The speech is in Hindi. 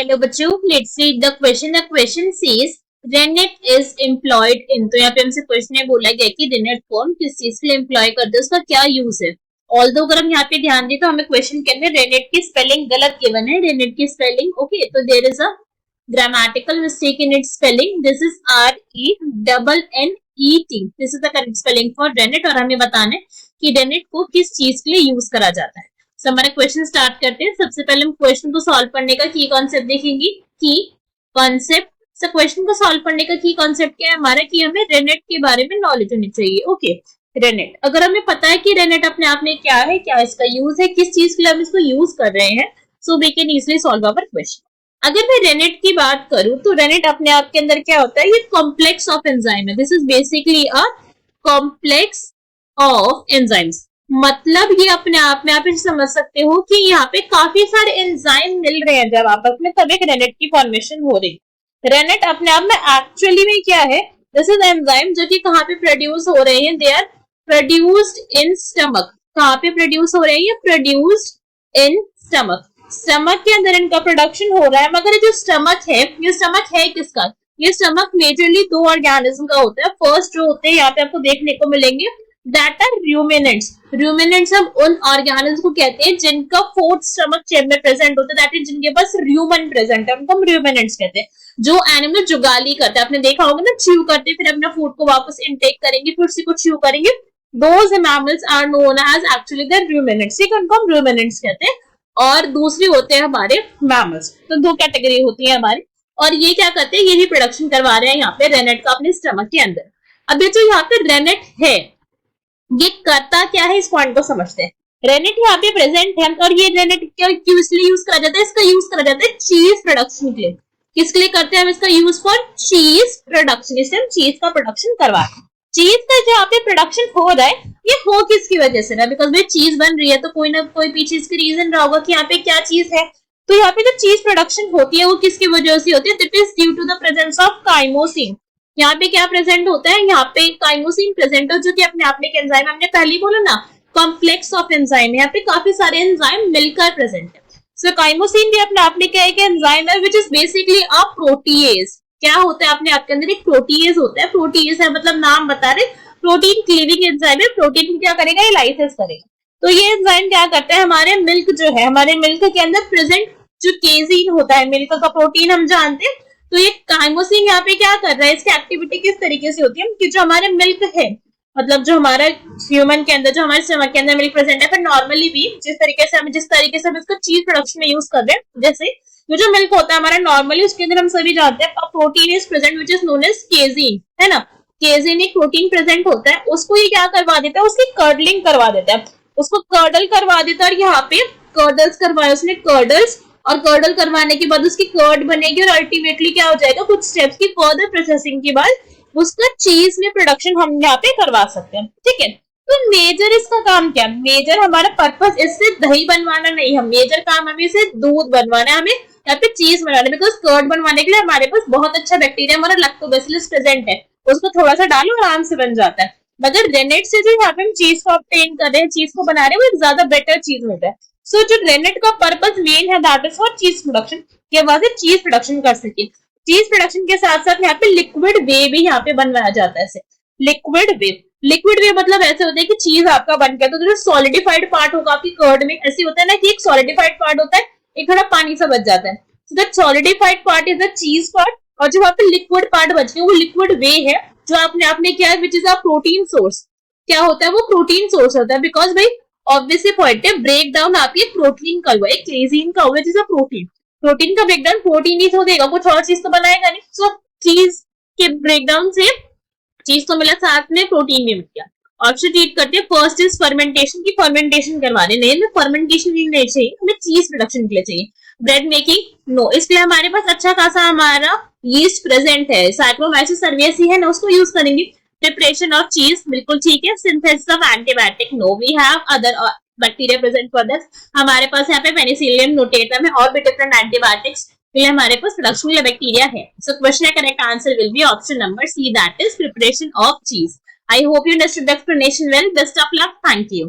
हेलो बच्चों, let's read the question. The question says rennet is employed in. तो यहाँ पे हमसे क्वेश्चन है बोला गया कि रेनेट को हम किस चीज के लिए एम्प्लॉय करते हैं, उसका क्या यूज है। ऑल्दो अगर हम यहाँ पे ध्यान दें तो हमें क्वेश्चन के अंदर रेनेट की स्पेलिंग गलत गिवन है। रेनेट की स्पेलिंग ओके, तो there is a grammatical mistake in its spelling. This is RENNET। This is the correct spelling for rennet और हमें बताना है कि रेनेट को किस चीज के लिए यूज करा जाता है। तो हमारा क्वेश्चन स्टार्ट करते हैं। सबसे पहले हम क्वेश्चन को सॉल्व करने का की कॉन्सेप्ट देखेंगे। की कॉन्सेप्ट से क्वेश्चन को सॉल्व करने का की कॉन्सेप्ट क्या है हमारा, कि हमें रेनेट के बारे में नॉलेज होनी चाहिए। ओके, रेनेट अगर हमें पता है कि रेनेट अपने आप में क्या है, क्या इसका यूज है, किस चीज के लिए हम इसको यूज कर रहे हैं, so we can easily solve our question. अगर मैं रेनेट की बात करूं तो रेनेट अपने आप के अंदर क्या होता है, ये कॉम्प्लेक्स ऑफ एंजाइम है। This is basically a complex of enzymes. मतलब ये अपने आप में आप समझ सकते हो कि यहाँ पे काफी सारे एंजाइम मिल रहे हैं जब आपस में, तब एक रेनेट की फॉर्मेशन हो रही है। रेनेट अपने आप में एक्चुअली में क्या है, दिस इज एंजाइम जो कि कहाँ पे प्रोड्यूस हो रहे हैं, they are produced in stomach. कहाँ पे प्रोड्यूस हो रहे हैं, ये प्रोड्यूस्ड इन स्टमक। स्टमक के अंदर इनका प्रोडक्शन हो रहा है। मगर ये स्टमक है किसका, ये स्टमक मेजरली दो ऑर्गेनिज्म का होता है। फर्स्ट जो होते हैं यहाँ पे आपको देखने को मिलेंगे, दैट आर रूमिनेंट्स। रूमिनेंट्स हम उन ऑर्गेनिज्म को कहते हैं जिनका फोर्थ स्टमक चेम्बर में प्रेजेंट होता है, दैट इज जिनके पास रूमन प्रेजेंट है, उनको हम रूमिनेंट्स कहते हैं। जो एनिमल जुगाली करते हैं, आपने देखा होगा ना, च्यू करते फिर अपना फूड को वापस इनटेक करेंगे, फिर उसी को च्यू करेंगे। Those mammals are known as actually the ruminants. ठीक है, उनको हम रूमिनेंट्स कहते हैं। और दूसरी होते हैं हमारे मैमल्स। तो दो कैटेगरी होती है हमारी, और ये क्या करते हैं, ये भी प्रोडक्शन करवा रहे हैं यहाँ पे रेनेट का अपने स्टमक के अंदर। अब ये जो यहाँ पे रेनेट है, ये करता क्या है, इस पॉइंट को समझते हैं। रेनेट यहाँ पे प्रेजेंट है और ये रेनेट क्यों इसलिए यूज करा जाता है, इसका यूज करा जाता है चीज प्रोडक्शन के लिए। किसके लिए करते हैं हम इसका यूज, फॉर चीज प्रोडक्शन। इससे हम चीज का प्रोडक्शन करवा रहे हैं। चीज का जो यहाँ पे प्रोडक्शन हो रहा है, ये हो किसकी वजह से ना, बिकॉज भाई चीज बन रही है तो कोई ना कोई पीछे इसके रीजन रहा होगा कि यहाँ पे क्या चीज है। तो यहाँ पे जो चीज प्रोडक्शन होती है वो किसकी वजह से होती है, that is due to the presence of chymosin. यहाँ पे क्या प्रेजेंट होता है, यहाँ पे काइमोसिन प्रेजेंट है, जो कि अपने आप में एक एंजाइम, हमने पहले ही बोला ना, कॉम्प्लेक्स ऑफ एंजाइम। यहाँ पे काफी सारे एंजाइम मिलकर प्रेजेंट है। सो काइमोसिन भी अपने आप में क्या है, कि एंजाइम है which is basically a protease. क्या होता है अपने आप के अंदर, एक प्रोटीएज होता है। प्रोटीएज है मतलब नाम बता रहे, प्रोटीन क्लीविंग एंजाइम है। प्रोटीन को क्या करेगा, ये लाइसेस करेगा। तो ये एंजाइम क्या करता है, हमारे मिल्क जो है, हमारे मिल्क के अंदर प्रेजेंट जो केजीन होता है, मिल्क का प्रोटीन हम जानते हैं। तो ये काइमोसिन यहाँ पे क्या कर रहा है, इसकी एक्टिविटी किस तरीके से होती है, कि जो हमारे मिल्क है, मतलब जो हमारा ह्यूमन के अंदर, जो हमारे स्टमक के अंदर मिल्क प्रेजेंट है, फिर नॉर्मली भी जिस तरीके से हम इसको चीज प्रोडक्शन में यूज कर रहे हैं, जैसे जो मिल्क होता है हमारा नॉर्मली, उसके अंदर हम सभी जानते हैं protein is present which is known as casein, है ना। केजीन एक प्रोटीन प्रेजेंट होता है, उसको ये क्या करवा देता है, उसकी कर्डलिंग करवा देता है, उसको कर्डल करवा देता है। और यहाँ पे कर्डल्स करवाया उसने, कर्डल्स, और कर्डल करवाने के बाद उसकी कर्ड बनेगी और अल्टीमेटली क्या हो जाएगा, कुछ स्टेप्स की फर्दर प्रोसेसिंग के बाद उसका चीज में प्रोडक्शन हम यहाँ पे करवा सकते हैं। ठीक है, तो मेजर इसका काम क्या, मेजर हमारा पर्पस इससे दही बनवाना नहीं है, मेजर काम हमें इसे दूध बनवाना है, हमें यहाँ पे चीज बनाना है। बिकॉज कर्ड बनवाने के लिए हमारे पास बहुत अच्छा बैक्टीरिया हमारा लैक्टोबैसिलस प्रेजेंट है, उसको थोड़ा सा डालो आराम से बन जाता है। मगर रेनेट से जो यहाँ पे हम चीज को ऑब्टेन कर रहे हैं, चीज को बना रहे हैं, वो एक ज्यादा बेटर चीज होता है। सो जो रेनेट का पर्पस मेन है, दैट इज फॉर चीज प्रोडक्शन, कि वहां से चीज प्रोडक्शन कर सके। चीज प्रोडक्शन के साथ साथ यहाँ पे लिक्विड वे भी यहाँ पे बनवाया जाता है। लिक्विड वे मतलब ऐसे होता है कि चीज आपका बन गया, तो जो सॉलिडिफाइड पार्ट होगा आपकी कर्ड में, ऐसे होता है ना कि एक सॉलिडिफाइड पार्ट होता है, एक थोड़ा पानी सा बच जाता है। So that solidified part is the चीज पार्ट, और जो वहां पे लिक्विड पार्ट बच गया वो लिक्विड वे है, जो अपने आप में क्या है, which is a protein source. क्या होता है, वो प्रोटीन सोर्स होता है। बिकॉज भाई ऑब्वियसली पॉइंट है, ब्रेक डाउन आपकी प्रोटीन का हुआ है, केजीन का हुआ है, जिसका प्रोटीन का ब्रेकडाउन प्रोटीन ही तो देगा, कुछ और चीज तो बनाएगा नहीं। सो चीज के ब्रेकडाउन से चीज तो मिला, साथ में प्रोटीन भी मिल गया। ऑप्शन रीड करते हैं, फर्स्ट इज फर्मेंटेशन की, फर्मेंटेशन करवा रहे नहीं, हमें फर्मेंटेशन नहीं चाहिए, हमें चीज प्रोडक्शन के लिए चाहिए। ब्रेड मेकिंग नो, इसलिए हमारे पास अच्छा खासा हमारा यीस्ट प्रेजेंट है, साइक्लोमाइसिस सर्वियसी है ना, उसको यूज करेंगे। प्रिपरेशन ऑफ चीज बिल्कुल ठीक है। Synthesis of antibiotic no, we have other bacteria present for this. हमारे पास यहाँ पे पेनिसिलियम नोटेटम है और भी डिफरेंट एंटीबायोटिक्स के लिए हमारे पास प्रोडक्शन के लिए बैक्टीरिया है। सो क्वेश्चन का correct answer will be option number C, that is preparation of cheese. I hope you understood the explanation well. Best of luck. Thank you.